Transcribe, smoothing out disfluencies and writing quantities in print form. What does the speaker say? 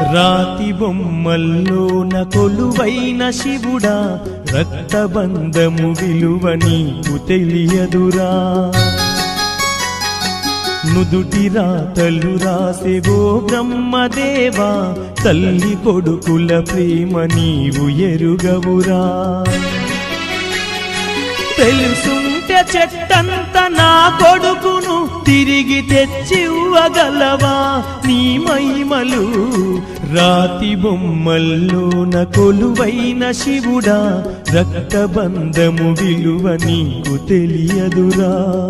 రాతి బొమ్మల్లోన కొలువైన శివుడా, రక్తబంధము విలువ నీకు తెలియదురా. నుదుటి రాతలు రాసేవో బ్రహ్మదేవా, తల్లి కొడుకుల ప్రేమ నీవు ఎరుగవురా. తెలుసుంటే చెట్టంత నా కొడుకును తిరిగి తెచ్చివ్వగలవా నీ మహిమలు. రాతి బొమ్మల్లోన కొలువైన శివుడా, రక్తబంధము విలువ నీకు తెలియదురా.